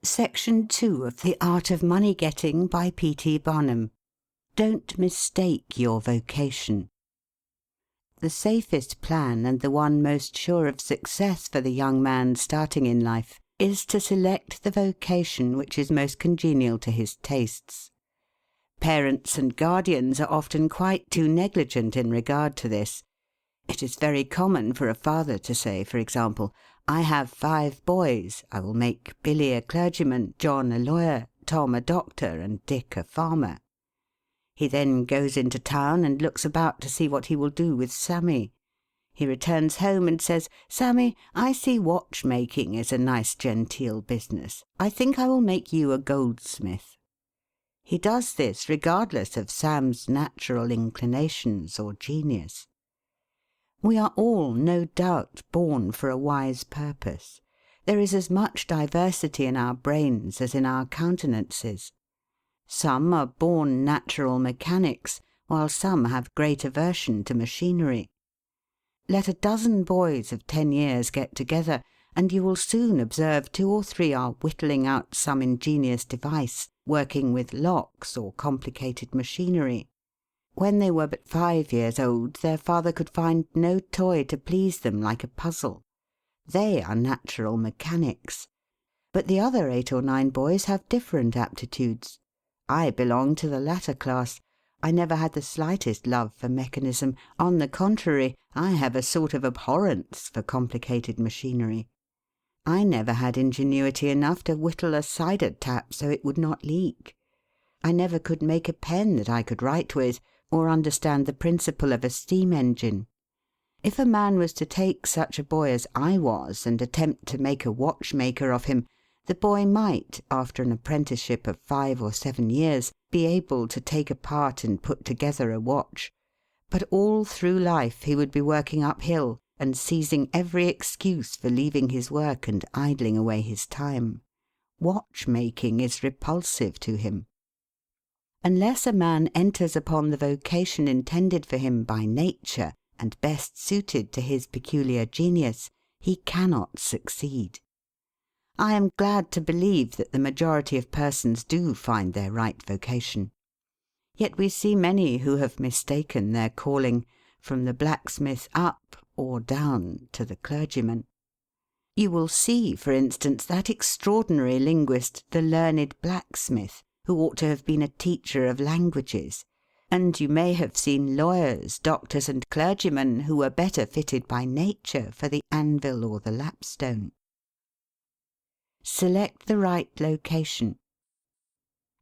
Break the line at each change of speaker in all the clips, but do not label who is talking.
Section 2 of The Art of Money Getting by P.T. Barnum. Don't mistake your vocation. The safest plan, and the one most sure of success for the young man starting in life, is to select the vocation which is most congenial to his tastes. Parents and guardians are often quite too negligent in regard to this. It is very common for a father to say, for example, "I have 5 boys. I will make Billy a clergyman, John a lawyer, Tom a doctor, and Dick a farmer." He then goes into town and looks about to see what he will do with Sammy. He returns home and says, "Sammy, I see watchmaking is a nice genteel business. I think I will make you a goldsmith." He does this regardless of Sam's natural inclinations or genius. We are all, no doubt, born for a wise purpose. There is as much diversity in our brains as in our countenances. Some are born natural mechanics, while some have great aversion to machinery. Let a dozen boys of 10 years get together, and you will soon observe 2 or 3 are whittling out some ingenious device, working with locks or complicated machinery. When they were but 5 years old, their father could find no toy to please them like a puzzle. They are natural mechanics. But the other 8 or 9 boys have different aptitudes. I belong to the latter class. I never had the slightest love for mechanism. On the contrary, I have a sort of abhorrence for complicated machinery. I never had ingenuity enough to whittle a cider tap so it would not leak. I never could make a pen that I could write with, or understand the principle of a steam engine. If a man was to take such a boy as I was and attempt to make a watchmaker of him, the boy might, after an apprenticeship of 5 or 7 years, be able to take apart and put together a watch. But all through life he would be working uphill and seizing every excuse for leaving his work and idling away his time. Watchmaking is repulsive to him. Unless a man enters upon the vocation intended for him by nature and best suited to his peculiar genius, he cannot succeed. I am glad to believe that the majority of persons do find their right vocation. Yet we see many who have mistaken their calling, from the blacksmith up or down to the clergyman. You will see, for instance, that extraordinary linguist, the learned blacksmith, who ought to have been a teacher of languages, and you may have seen lawyers, doctors, and clergymen who were better fitted by nature for the anvil or the lapstone. Select the right location.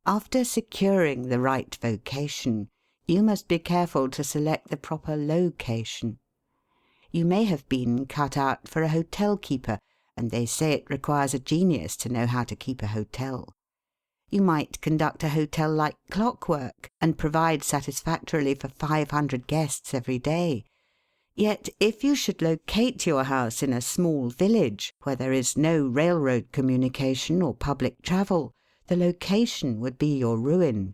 After securing the right vocation, you must be careful to select the proper location. You may have been cut out for a hotel keeper, and they say it requires a genius to know how to keep a hotel. You might conduct a hotel like clockwork, and provide satisfactorily for 500 guests every day. Yet if you should locate your house in a small village, where there is no railroad communication or public travel, the location would be your ruin.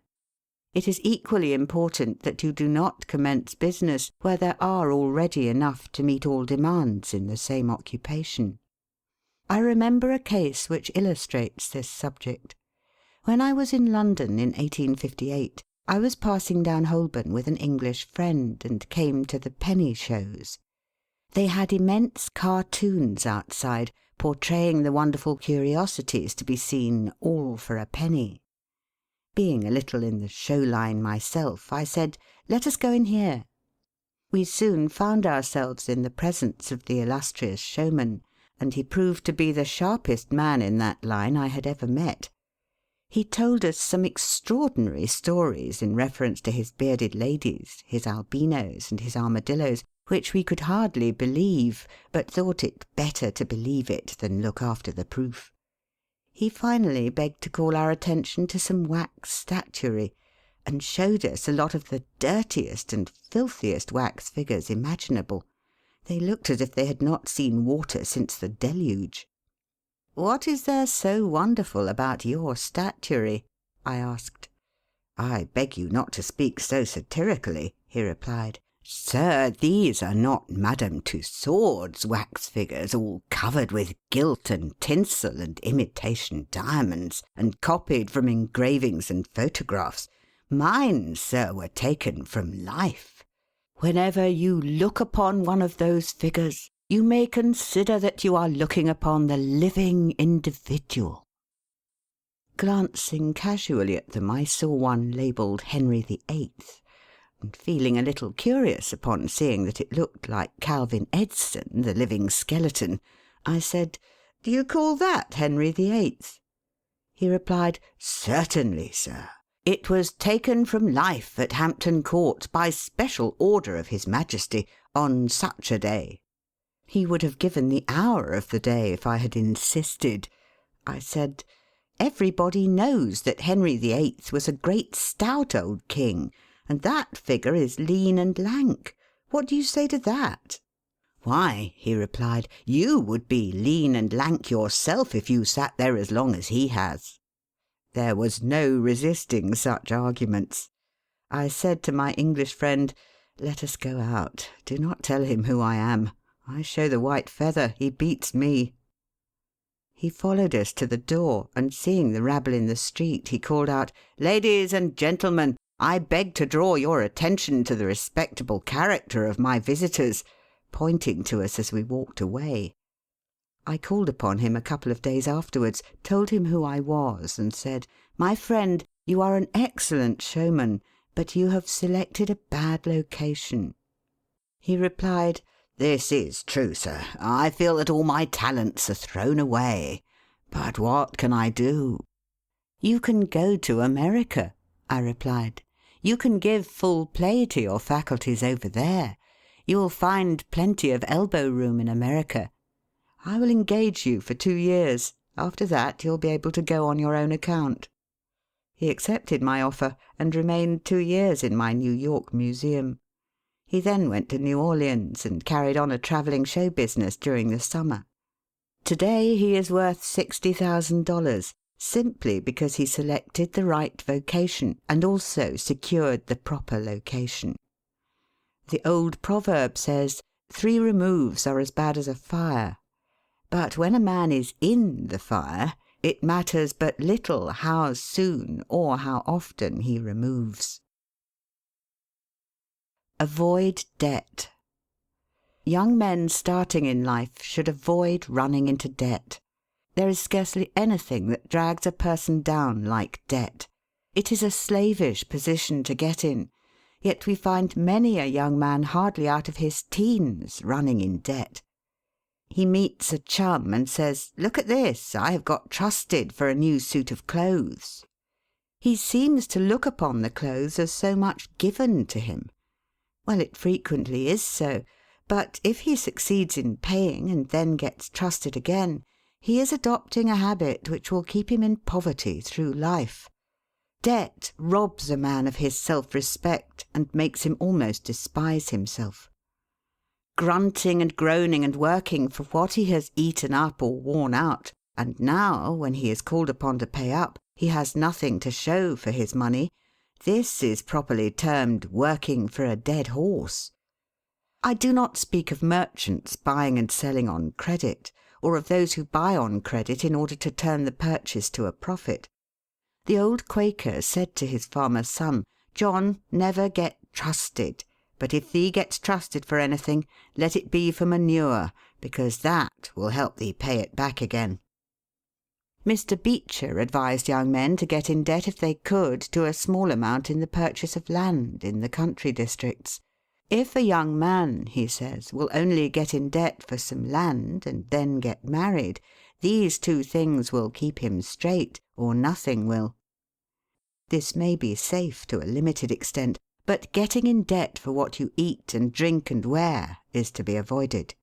It is equally important that you do not commence business where there are already enough to meet all demands in the same occupation. I remember a case which illustrates this subject. When I was in London in 1858, I was passing down Holborn with an English friend, and came to the penny shows. They had immense cartoons outside, portraying the wonderful curiosities to be seen, all for a penny. Being a little in the show line myself, I said, "Let us go in here." We soon found ourselves in the presence of the illustrious showman, and he proved to be the sharpest man in that line I had ever met. He told us some extraordinary stories in reference to his bearded ladies, his albinos, and his armadillos, which we could hardly believe, but thought it better to believe it than look after the proof. He finally begged to call our attention to some wax statuary, and showed us a lot of the dirtiest and filthiest wax figures imaginable. They looked as if they had not seen water since the deluge. "What is there so wonderful about your statuary?" I asked. "I beg you not to speak so satirically," he replied. "Sir, these are not Madame Tussaud's wax figures, all covered with gilt and tinsel and imitation diamonds, and copied from engravings and photographs. Mine, sir, were taken from life. Whenever you look upon one of those figures, you may consider that you are looking upon the living individual." Glancing casually at them, I saw one labelled Henry VIII, and feeling a little curious upon seeing that it looked like Calvin Edson, the living skeleton, I said, "Do you call that Henry VIII?" He replied, "Certainly, sir. It was taken from life at Hampton Court by special order of His Majesty on such a day." He would have given the hour of the day if I had insisted. I said, "Everybody knows that Henry VIII was a great stout old king, and that figure is lean and lank. What do you say to that?" "Why," he replied, "you would be lean and lank yourself if you sat there as long as he has." There was no resisting such arguments. I said to my English friend, "Let us go out. Do not tell him who I am. I show the white feather. He beats me." He followed us to the door, and seeing the rabble in the street, he called out, "Ladies and gentlemen, I beg to draw your attention to the respectable character of my visitors," pointing to us as we walked away. I called upon him a couple of days afterwards, told him who I was, and said, "My friend, you are an excellent showman, but you have selected a bad location." He replied, "This is true, sir. I feel that all my talents are thrown away. But what can I do?" "You can go to America," I replied. "You can give full play to your faculties over there. You will find plenty of elbow room in America. I will engage you for 2 years. After that you'll be able to go on your own account." He accepted my offer, and remained 2 years in my New York museum. He then went to New Orleans, and carried on a travelling show business during the summer. Today he is worth $60,000, simply because he selected the right vocation and also secured the proper location. The old proverb says, 3 removes are as bad as a fire. But when a man is in the fire, it matters but little how soon or how often he removes. Avoid debt. Young men starting in life should avoid running into debt. There is scarcely anything that drags a person down like debt. It is a slavish position to get in, yet we find many a young man hardly out of his teens running in debt. He meets a chum and says, "Look at this, I have got trusted for a new suit of clothes." He seems to look upon the clothes as so much given to him. Well, it frequently is so, but if he succeeds in paying and then gets trusted again, he is adopting a habit which will keep him in poverty through life. Debt robs a man of his self-respect and makes him almost despise himself. Grunting and groaning and working for what he has eaten up or worn out, and now, when he is called upon to pay up, he has nothing to show for his money, this is properly termed working for a dead horse. I do not speak of merchants buying and selling on credit, or of those who buy on credit in order to turn the purchase to a profit. The old Quaker said to his farmer son, "John, never get trusted, but if thee gets trusted for anything, let it be for manure, because that will help thee pay it back again." Mr. Beecher advised young men to get in debt if they could to a small amount in the purchase of land in the country districts. If a young man, he says, will only get in debt for some land and then get married, these 2 things will keep him straight, or nothing will. This may be safe to a limited extent, but getting in debt for what you eat and drink and wear is to be avoided.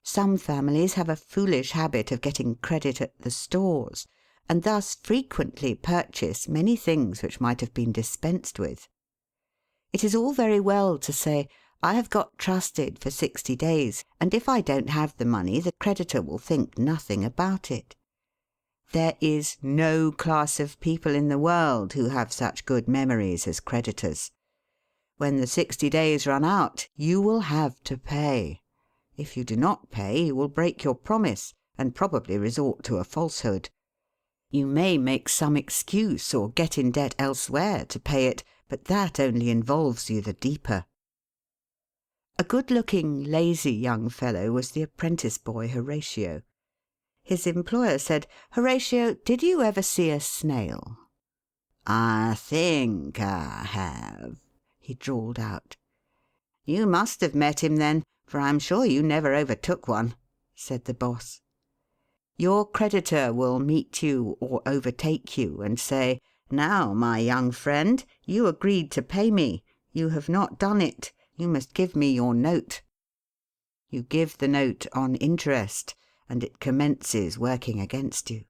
Some families have a foolish habit of getting credit at the stores, and thus frequently purchase many things which might have been dispensed with. It is all very well to say, "I have got trusted for 60 days, and if I don't have the money, the creditor will think nothing about it." There is no class of people in the world who have such good memories as creditors. When the 60 days run out, you will have to pay. If you do not pay, you will break your promise and probably resort to a falsehood. You may make some excuse or get in debt elsewhere to pay it, but that only involves you the deeper. A good-looking, lazy young fellow was the apprentice boy Horatio. His employer said, "Horatio, did you ever see a snail?" "I think I have," he drawled out. "You must have met him then, for I'm sure you never overtook one," said the boss. Your creditor will meet you or overtake you and say, "Now, my young friend, you agreed to pay me. You have not done it. You must give me your note." You give the note on interest, and it commences working against you.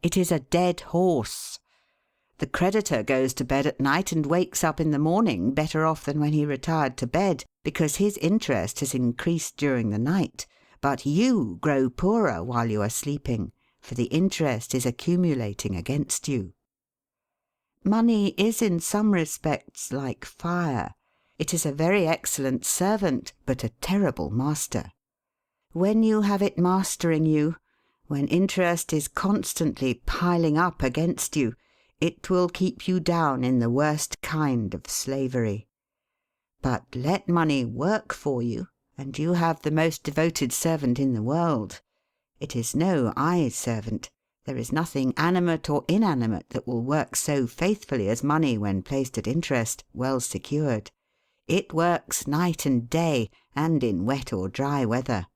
It is a dead horse. The creditor goes to bed at night and wakes up in the morning better off than when he retired to bed, because his interest has increased during the night. But you grow poorer while you are sleeping, for the interest is accumulating against you. Money is in some respects like fire. It is a very excellent servant, but a terrible master. When you have it mastering you, when interest is constantly piling up against you, it will keep you down in the worst kind of slavery. But let money work for you, and you have the most devoted servant in the world. It is no eye servant. There is nothing animate or inanimate that will work so faithfully as money when placed at interest, well secured. It works night and day, and in wet or dry weather.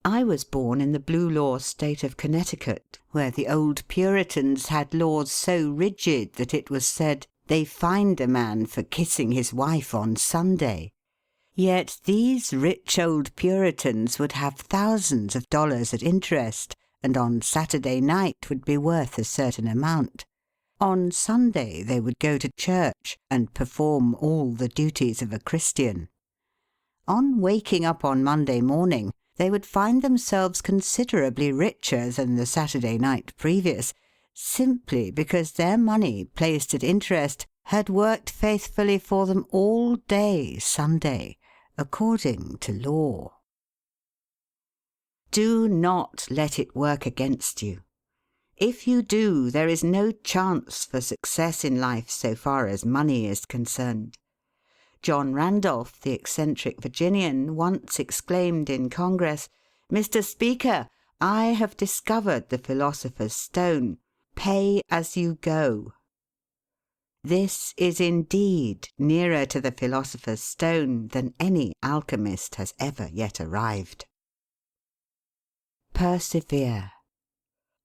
I was born in the Blue Law State of Connecticut, where the old Puritans had laws so rigid that it was said they fined a man for kissing his wife on Sunday. Yet these rich old Puritans would have thousands of dollars at interest, and on Saturday night would be worth a certain amount. On Sunday they would go to church and perform all the duties of a Christian. On waking up on Monday morning, they would find themselves considerably richer than the Saturday night previous, simply because their money placed at interest had worked faithfully for them all day Sunday, according to law. Do not let it work against you. If you do, there is no chance for success in life so far as money is concerned. John Randolph, the eccentric Virginian, once exclaimed in Congress, "Mr. Speaker, I have discovered the philosopher's stone. Pay as you go." This is indeed nearer to the philosopher's stone than any alchemist has ever yet arrived. Persevere.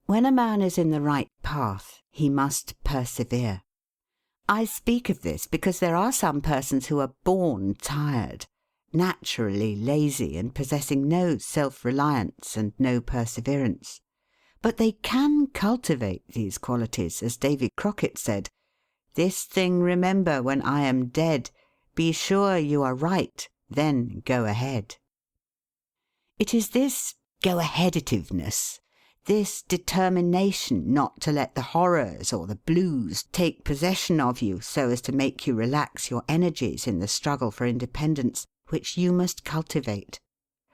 When a man is in the right path, he must persevere. I speak of this because there are some persons who are born tired, naturally lazy and possessing no self-reliance and no perseverance. But they can cultivate these qualities, as Davy Crockett said, "This thing remember when I am dead, be sure you are right, then go ahead." It is this go-aheaditiveness, this determination not to let the horrors or the blues take possession of you so as to make you relax your energies in the struggle for independence, which you must cultivate.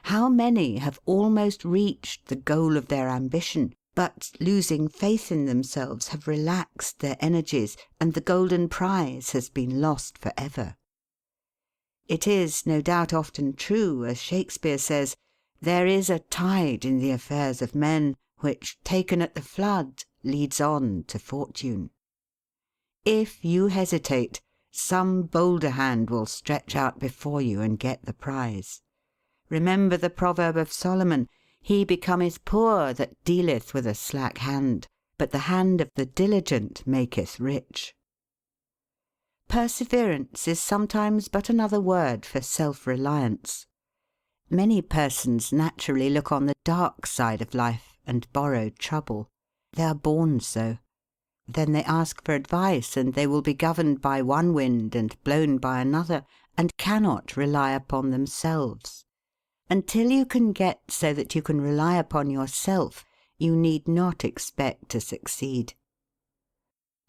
How many have almost reached the goal of their ambition, but, losing faith in themselves, have relaxed their energies, and the golden prize has been lost for ever. It is, no doubt, often true, as Shakespeare says, "There is a tide in the affairs of men, which, taken at the flood, leads on to fortune." If you hesitate, some bolder hand will stretch out before you and get the prize. Remember the proverb of Solomon, "He becometh poor that dealeth with a slack hand, but the hand of the diligent maketh rich." Perseverance is sometimes but another word for self-reliance. Many persons naturally look on the dark side of life and borrow trouble. They are born so. Then they ask for advice, and they will be governed by one wind and blown by another, and cannot rely upon themselves. Until you can get so that you can rely upon yourself, you need not expect to succeed.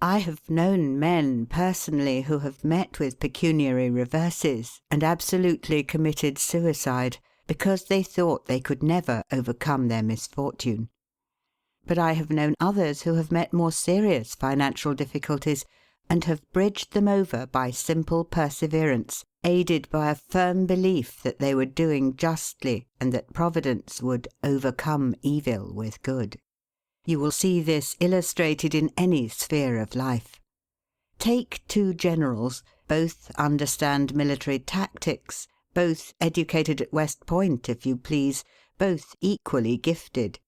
I have known men personally who have met with pecuniary reverses and absolutely committed suicide because they thought they could never overcome their misfortune. But I have known others who have met more serious financial difficulties and have bridged them over by simple perseverance, aided by a firm belief that they were doing justly and that Providence would overcome evil with good. You will see this illustrated in any sphere of life. Take two generals, both understand military tactics, both educated at West Point, if you please, both equally gifted.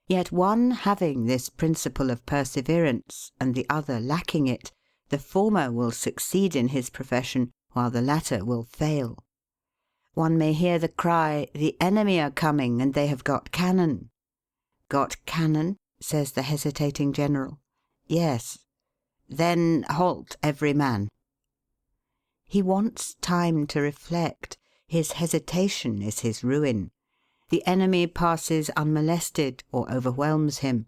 Yet one having this principle of perseverance and the other lacking it, the former will succeed in his profession while the latter will fail. One may hear the cry, "The enemy are coming and they have got cannon." "Got cannon?" says the hesitating general. "Yes." "Then halt every man." He wants time to reflect. His hesitation is his ruin. The enemy passes unmolested or overwhelms him,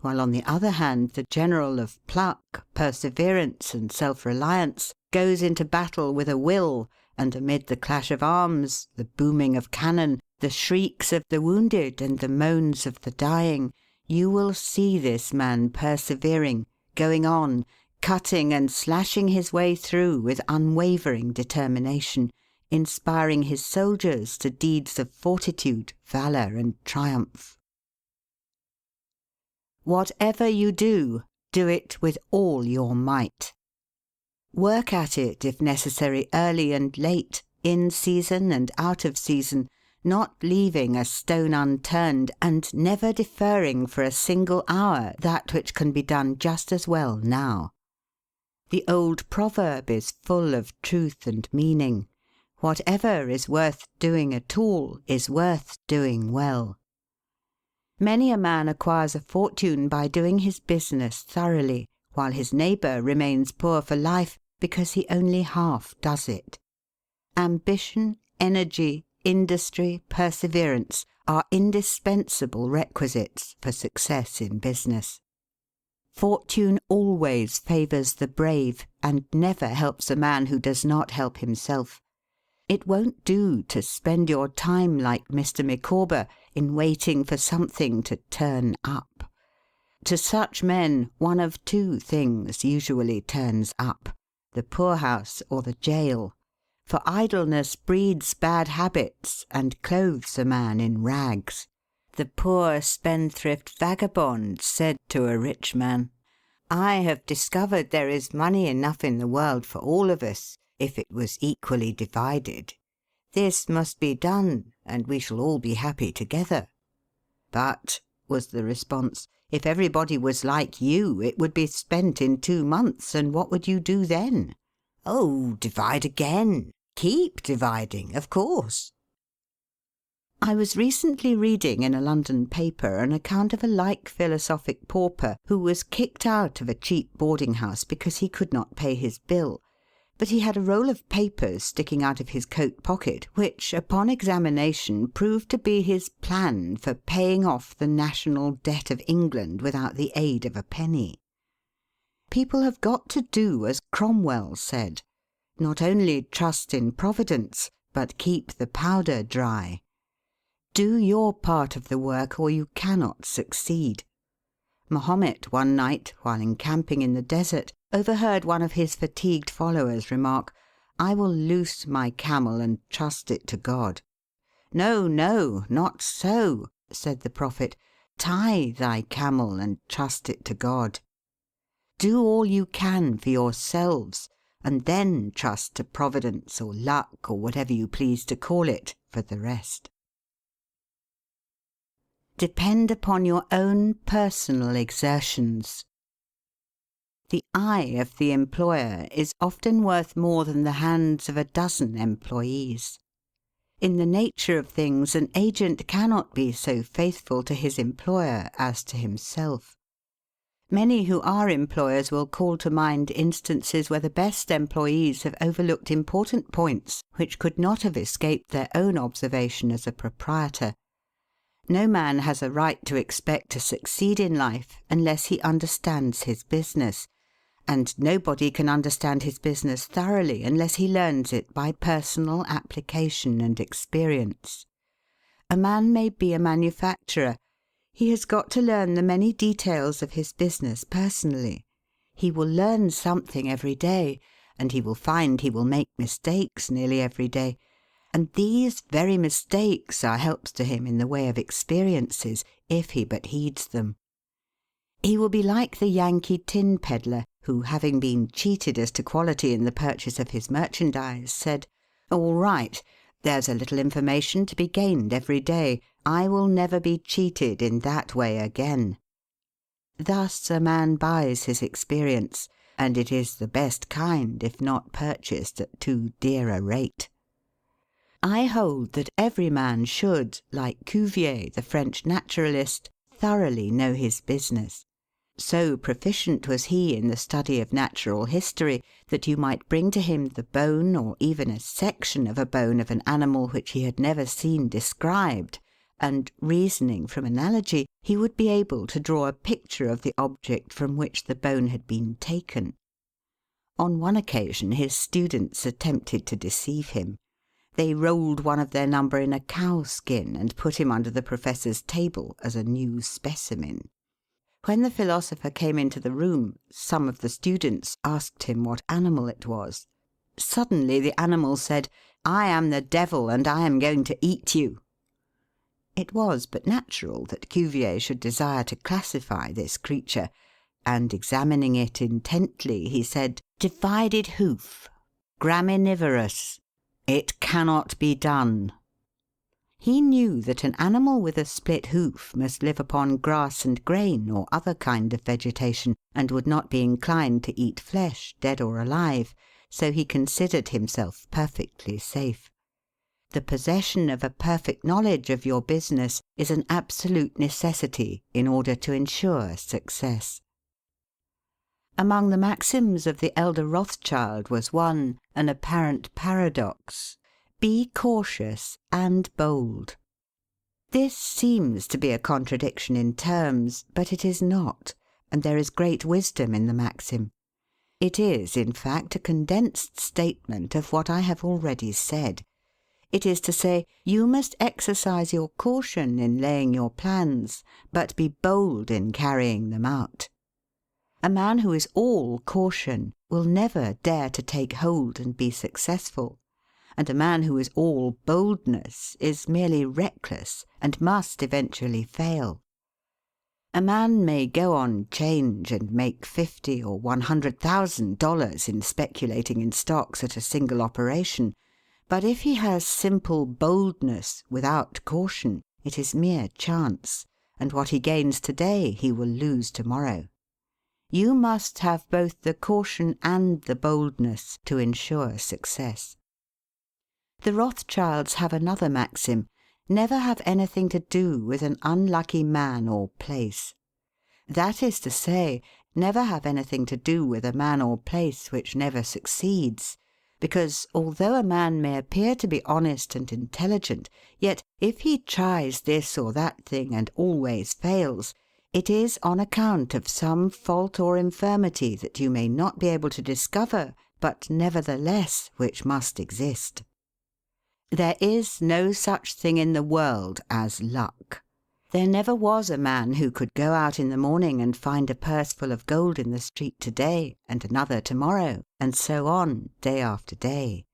while on the other hand the general of pluck, perseverance, and self-reliance goes into battle with a will, and amid the clash of arms, the booming of cannon, the shrieks of the wounded, and the moans of the dying, you will see this man persevering, going on, cutting and slashing his way through with unwavering determination, inspiring his soldiers to deeds of fortitude, valour, and triumph. Whatever you do, do it with all your might. Work at it, if necessary, early and late, in season and out of season, not leaving a stone unturned, and never deferring for a single hour that which can be done just as well now. The old proverb is full of truth and meaning. Whatever is worth doing at all is worth doing well. Many a man acquires a fortune by doing his business thoroughly, while his neighbour remains poor for life because he only half does it. Ambition, energy, industry, perseverance are indispensable requisites for success in business. Fortune always favours the brave and never helps a man who does not help himself. It won't do to spend your time like Mr. Micawber in waiting for something to turn up. To such men one of two things usually turns up: the poorhouse or the jail. For idleness breeds bad habits and clothes a man in rags. The poor spendthrift vagabond said to a rich man, "I have discovered there is money enough in the world for all of us, if it was equally divided. This must be done, and we shall all be happy together." "But," was the response, "if everybody was like you, it would be spent in 2 months, and what would you do then?" "Oh, divide again. Keep dividing, of course." I was recently reading in a London paper an account of a like philosophic pauper who was kicked out of a cheap boarding house because he could not pay his bill. But he had a roll of papers sticking out of his coat pocket which, upon examination, proved to be his plan for paying off the national debt of England without the aid of a penny. People have got to do as Cromwell said: not only trust in Providence, but keep the powder dry. Do your part of the work or you cannot succeed. Mahomet one night, while encamping in the desert, overheard one of his fatigued followers remark, "I will loose my camel and trust it to God." "No, no, not so," said the Prophet. "Tie thy camel and trust it to God. Do all you can for yourselves, and then trust to Providence or luck or whatever you please to call it for the rest." Depend upon your own personal exertions. The eye of the employer is often worth more than the hands of a dozen employees. In the nature of things, an agent cannot be so faithful to his employer as to himself. Many who are employers will call to mind instances where the best employees have overlooked important points which could not have escaped their own observation as a proprietor. No man has a right to expect to succeed in life unless he understands his business, and nobody can understand his business thoroughly unless he learns it by personal application and experience. A man may be a manufacturer. He has got to learn the many details of his business personally. He will learn something every day, and he will find he will make mistakes nearly every day. And these very mistakes are helps to him in the way of experiences, if he but heeds them. He will be like the Yankee tin peddler, who, having been cheated as to quality in the purchase of his merchandise, said, "All right, there's a little information to be gained every day. I will never be cheated in that way again." Thus a man buys his experience, and it is the best kind if not purchased at too dear a rate. I hold that every man should, like Cuvier, the French naturalist, thoroughly know his business. So proficient was he in the study of natural history that you might bring to him the bone or even a section of a bone of an animal which he had never seen described, and, reasoning from analogy, he would be able to draw a picture of the object from which the bone had been taken. On one occasion his students attempted to deceive him. They rolled one of their number in a cow-skin and put him under the professor's table as a new specimen. When the philosopher came into the room, some of the students asked him what animal it was. Suddenly the animal said, "I am the devil, and I am going to eat you." It was but natural that Cuvier should desire to classify this creature, and examining it intently, he said, "Divided hoof, graminivorous. It cannot be done." He knew that an animal with a split hoof must live upon grass and grain or other kind of vegetation, and would not be inclined to eat flesh, dead or alive, so he considered himself perfectly safe. The possession of a perfect knowledge of your business is an absolute necessity in order to ensure success. Among the maxims of the elder Rothschild was one, an apparent paradox: "Be cautious and bold." This seems to be a contradiction in terms, but it is not, and there is great wisdom in the maxim. It is, in fact, a condensed statement of what I have already said. It is to say, you must exercise your caution in laying your plans, but be bold in carrying them out. A man who is all caution will never dare to take hold and be successful, and a man who is all boldness is merely reckless and must eventually fail. A man may go on 'change and make $50,000 or $100,000 in speculating in stocks at a single operation, but if he has simple boldness without caution, it is mere chance, and what he gains today he will lose tomorrow. You must have both the caution and the boldness to ensure success. The Rothschilds have another maxim: never have anything to do with an unlucky man or place. That is to say, never have anything to do with a man or place which never succeeds, because, although a man may appear to be honest and intelligent, yet if he tries this or that thing and always fails, it is on account of some fault or infirmity that you may not be able to discover, but nevertheless which must exist. There is no such thing in the world as luck. There never was a man who could go out in the morning and find a purse full of gold in the street to-day, and another to-morrow, and so on, day after day.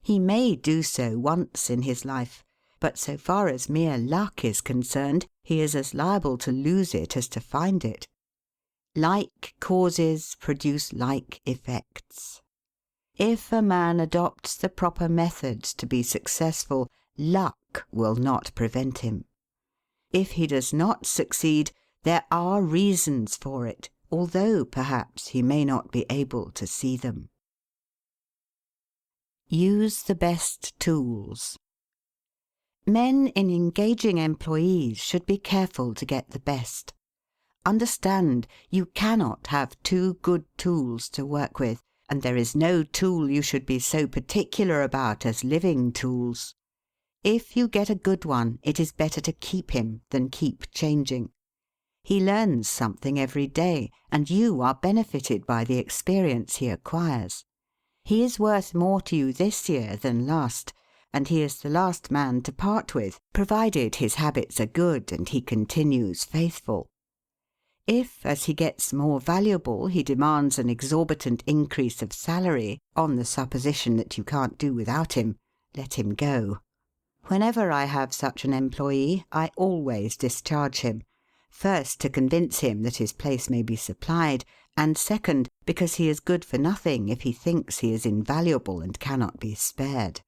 He may do so once in his life, but so far as mere luck is concerned, he is as liable to lose it as to find it. Like causes produce like effects. If a man adopts the proper methods to be successful, luck will not prevent him. If he does not succeed, there are reasons for it, although perhaps he may not be able to see them. Use the best tools. Men in engaging employees should be careful to get the best. Understand, you cannot have two good tools to work with, and there is no tool you should be so particular about as living tools. If you get a good one, it is better to keep him than keep changing. He learns something every day, and you are benefited by the experience he acquires. He is worth more to you this year than last, and he is the last man to part with, provided his habits are good and he continues faithful. If, as he gets more valuable, he demands an exorbitant increase of salary, on the supposition that you can't do without him, let him go. Whenever I have such an employee, I always discharge him. First, to convince him that his place may be supplied, and second, because he is good for nothing if he thinks he is invaluable and cannot be spared.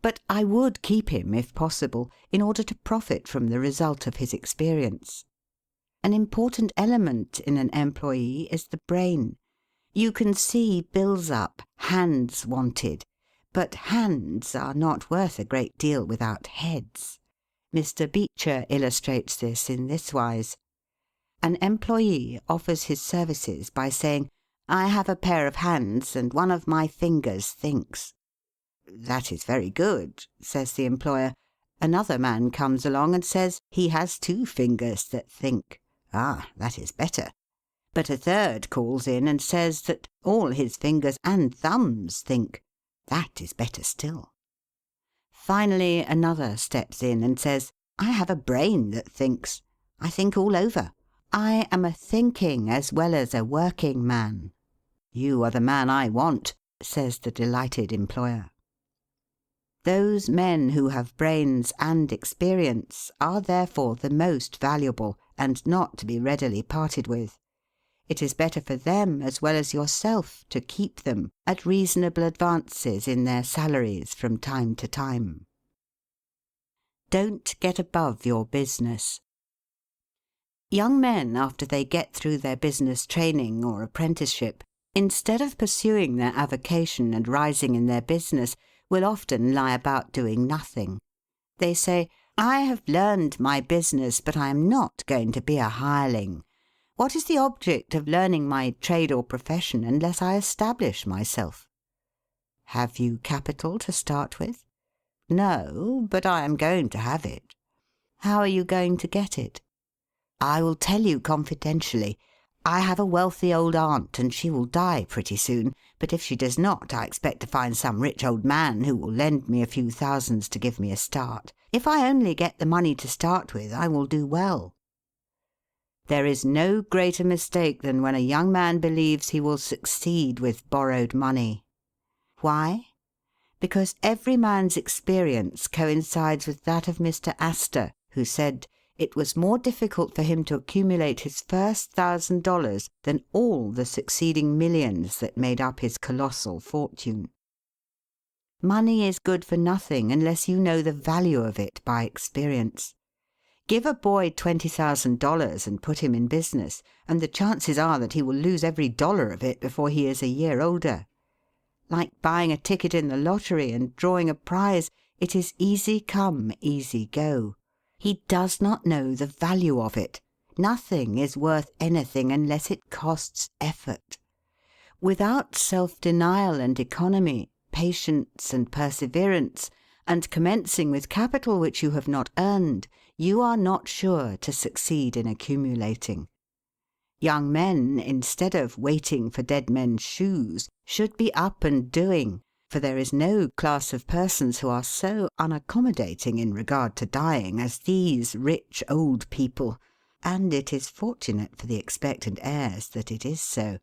But I would keep him, if possible, in order to profit from the result of his experience. An important element in an employee is the brain. You can see bills up, hands wanted, but hands are not worth a great deal without heads. Mr. Beecher illustrates this in this wise. An employee offers his services by saying, "I have a pair of hands and one of my fingers thinks." "That is very good," says the employer. Another man comes along and says he has 2 fingers that think. "Ah, that is better." But a third calls in and says that all his fingers and thumbs think. That is better still. Finally, another steps in and says, "I have a brain that thinks. I think all over. I am a thinking as well as a working man." "You are the man I want," says the delighted employer. Those men who have brains and experience are therefore the most valuable and not to be readily parted with. It is better for them as well as yourself to keep them at reasonable advances in their salaries from time to time. Don't get above your business. Young men, after they get through their business training or apprenticeship, instead of pursuing their avocation and rising in their business, will often lie about doing nothing. They say, "I have learned my business, but I am not going to be a hireling. What is the object of learning my trade or profession unless I establish myself?" Have you capital to start with? No, but I am going to have it. How are you going to get it? I will tell you confidentially. I have a wealthy old aunt, and she will die pretty soon, but if she does not, I expect to find some rich old man who will lend me a few thousands to give me a start. If I only get the money to start with, I will do well. There is no greater mistake than when a young man believes he will succeed with borrowed money. Why? Because every man's experience coincides with that of Mr. Astor, who said it was more difficult for him to accumulate his first $1,000 than all the succeeding millions that made up his colossal fortune. Money is good for nothing unless you know the value of it by experience. Give a boy $20,000 and put him in business, and the chances are that he will lose every dollar of it before he is a year older. Like buying a ticket in the lottery and drawing a prize, it is easy come, easy go. He does not know the value of it. Nothing is worth anything unless it costs effort. Without self-denial and economy, patience and perseverance, and commencing with capital which you have not earned, you are not sure to succeed in accumulating. Young men, instead of waiting for dead men's shoes, should be up and doing, for there is no class of persons who are so unaccommodating in regard to dying as these rich old people, and it is fortunate for the expectant heirs that it is so.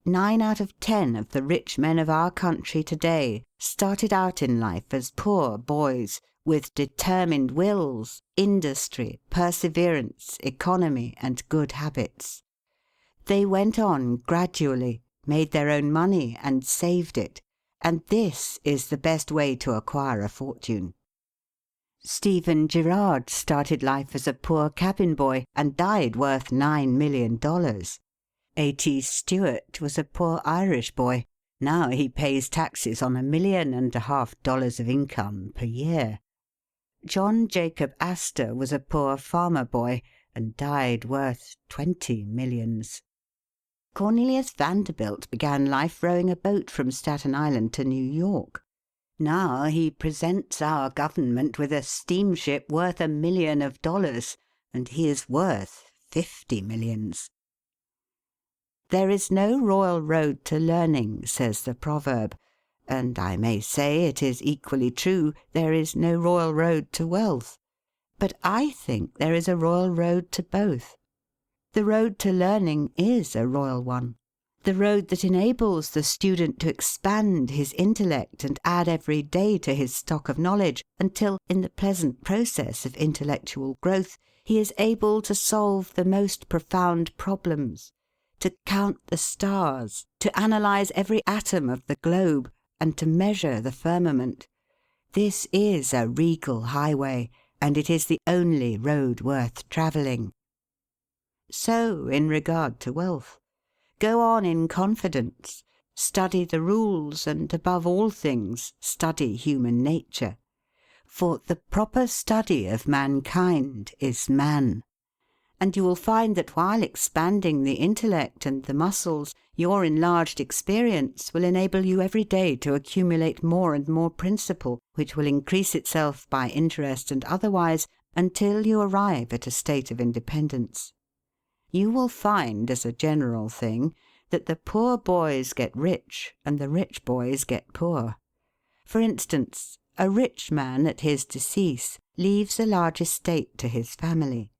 9 out of 10 of the rich men of our country today started out in life as poor boys, with determined wills, industry, perseverance, economy, and good habits. They went on gradually, made their own money, and saved it, and this is the best way to acquire a fortune. Stephen Girard started life as a poor cabin boy and died worth $9 million. A.T. Stewart was a poor Irish boy. Now he pays taxes on $1.5 million of income per year. John Jacob Astor was a poor farmer boy and died worth 20 millions. Cornelius Vanderbilt began life rowing a boat from Staten Island to New York. Now he presents our government with a steamship worth $1 million, and he is worth 50 millions. There is no royal road to learning, says the proverb, and I may say it is equally true, there is no royal road to wealth. But I think there is a royal road to both. The road to learning is a royal one. The road that enables the student to expand his intellect and add every day to his stock of knowledge, until, in the pleasant process of intellectual growth, he is able to solve the most profound problems, to count the stars, to analyse every atom of the globe, and to measure the firmament. This is a regal highway, and it is the only road worth travelling. So in regard to wealth. Go on in confidence, study the rules, and above all things, study human nature. For the proper study of mankind is man. And you will find that while expanding the intellect and the muscles, your enlarged experience will enable you every day to accumulate more and more principle, which will increase itself by interest and otherwise, until you arrive at a state of independence. You will find, as a general thing, that the poor boys get rich and the rich boys get poor. For instance, a rich man at his decease leaves a large estate to his family.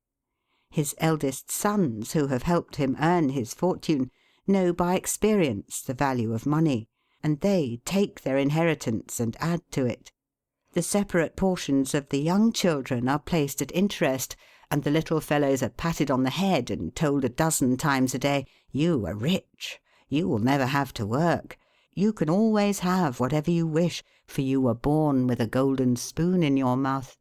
His eldest sons, who have helped him earn his fortune, know by experience the value of money, and they take their inheritance and add to it. The separate portions of the young children are placed at interest, and the little fellows are patted on the head and told a dozen times a day, "You are rich. You will never have to work. You can always have whatever you wish, for you were born with a golden spoon in your mouth."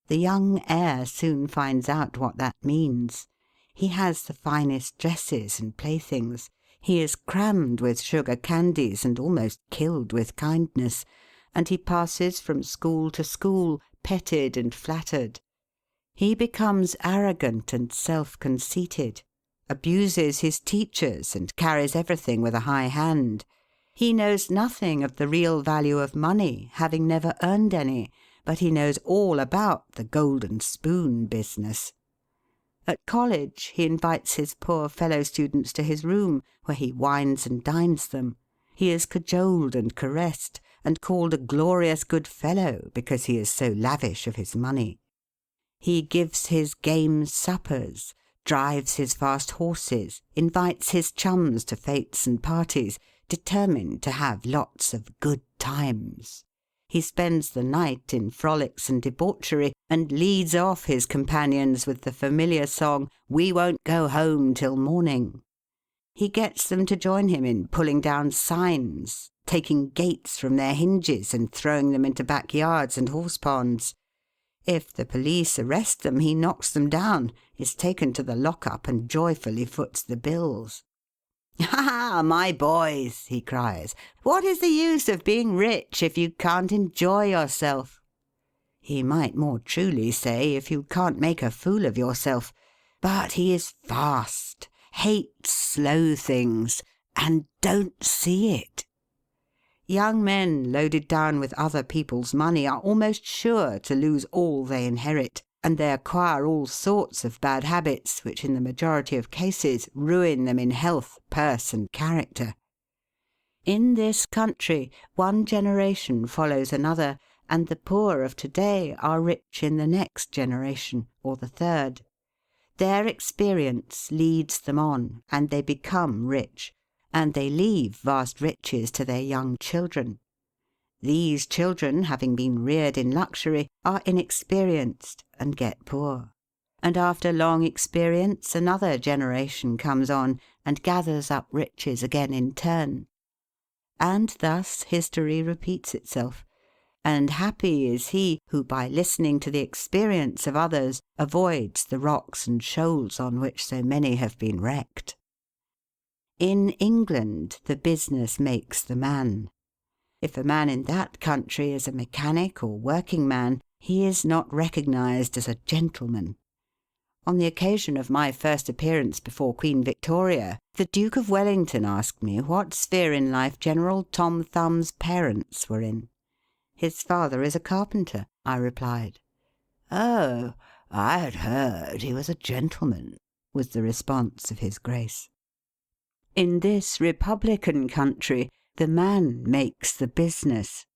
The young heir soon finds out what that means. He has the finest dresses and playthings. He is crammed with sugar candies and almost killed with kindness, and he passes from school to school, petted and flattered. He becomes arrogant and self-conceited, abuses his teachers, and carries everything with a high hand. He knows nothing of the real value of money, having never earned any, but he knows all about the golden spoon business. At college he invites his poor fellow-students to his room, where he wines and dines them. He is cajoled and caressed, and called a glorious good fellow because he is so lavish of his money. He gives his game suppers, drives his fast horses, invites his chums to fêtes and parties, determined to have lots of good times. He spends the night in frolics and debauchery, and leads off his companions with the familiar song, "We won't go home till morning." He gets them to join him in pulling down signs, taking gates from their hinges and throwing them into backyards and horse-ponds. If the police arrest them, he knocks them down, is taken to the lock-up, and joyfully foots the bills. "Ha, my boys," he cries, "what is the use of being rich if you can't enjoy yourself?" He might more truly say, if you can't make a fool of yourself. But he is fast, hates slow things, and don't see it. Young men loaded down with other people's money are almost sure to lose all they inherit, and they acquire all sorts of bad habits which in the majority of cases ruin them in health, purse, and character. In this country one generation follows another, and the poor of to-day are rich in the next generation, or the third. Their experience leads them on, and they become rich, and they leave vast riches to their young children. These children, having been reared in luxury, are inexperienced and get poor. And after long experience another generation comes on and gathers up riches again in turn. And thus history repeats itself, and happy is he who by listening to the experience of others avoids the rocks and shoals on which so many have been wrecked. In England the business makes the man. If a man in that country is a mechanic or working man, he is not recognised as a gentleman. On the occasion of my first appearance before Queen Victoria, the Duke of Wellington asked me what sphere in life General Tom Thumb's parents were in. "His father is a carpenter," I replied. "Oh, I had heard he was a gentleman," was the response of his Grace. In this republican country, the man makes the business.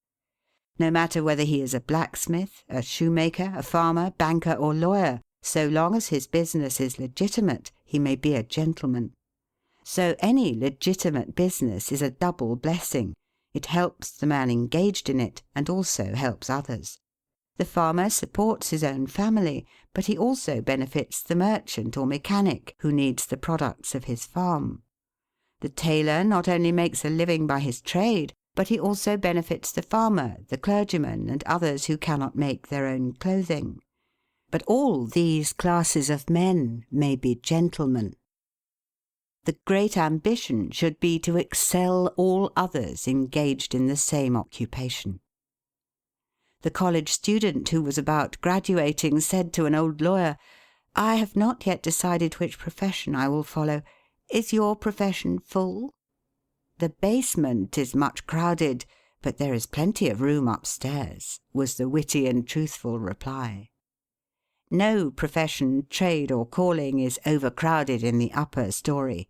No matter whether he is a blacksmith, a shoemaker, a farmer, banker, or lawyer, so long as his business is legitimate, he may be a gentleman. So any legitimate business is a double blessing. It helps the man engaged in it, and also helps others. The farmer supports his own family, but he also benefits the merchant or mechanic who needs the products of his farm. The tailor not only makes a living by his trade, but he also benefits the farmer, the clergyman, and others who cannot make their own clothing. But all these classes of men may be gentlemen. The great ambition should be to excel all others engaged in the same occupation. The college student who was about graduating said to an old lawyer, "I have not yet decided which profession I will follow. Is your profession full?" "The basement is much crowded, but there is plenty of room upstairs," was the witty and truthful reply. No profession, trade, or calling is overcrowded in the upper story.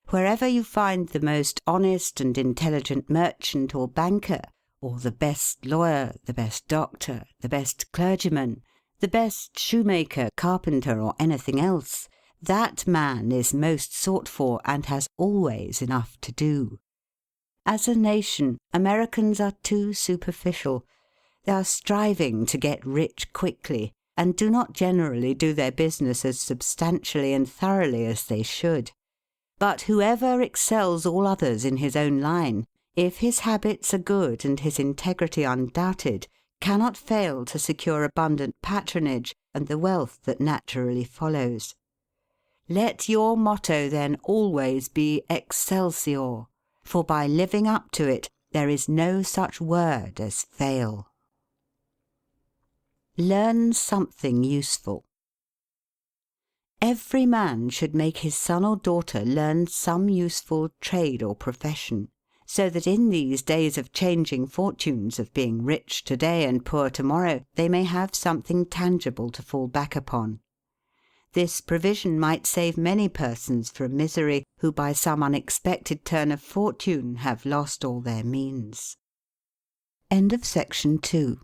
Wherever you find the most honest and intelligent merchant or banker, or the best lawyer, the best doctor, the best clergyman, the best shoemaker, carpenter, or anything else, that man is most sought for and has always enough to do. As a nation, Americans are too superficial. They are striving to get rich quickly, and do not generally do their business as substantially and thoroughly as they should. But whoever excels all others in his own line, if his habits are good and his integrity undoubted, cannot fail to secure abundant patronage and the wealth that naturally follows. Let your motto then always be Excelsior, for by living up to it there is no such word as fail. Learn something useful. Every man should make his son or daughter learn some useful trade or profession, so that in these days of changing fortunes, of being rich to-day and poor to-morrow, they may have something tangible to fall back upon. This provision might save many persons from misery who by some unexpected turn of fortune have lost all their means. End of section 2.